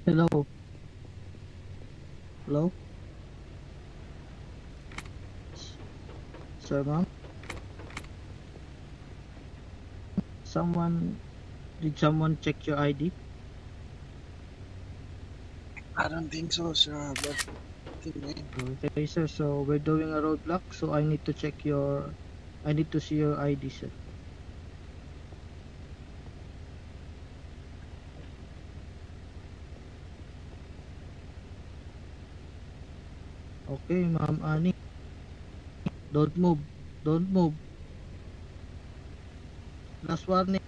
Hello? Hello? Sir, ma'am? Did someone check your ID? I don't think so, sir, but tingin. Okay, sir. So we're doing a roadblock, so I need to see your ID, sir. Okay, ma'am Annie. Don't move. Don't move. Last warning.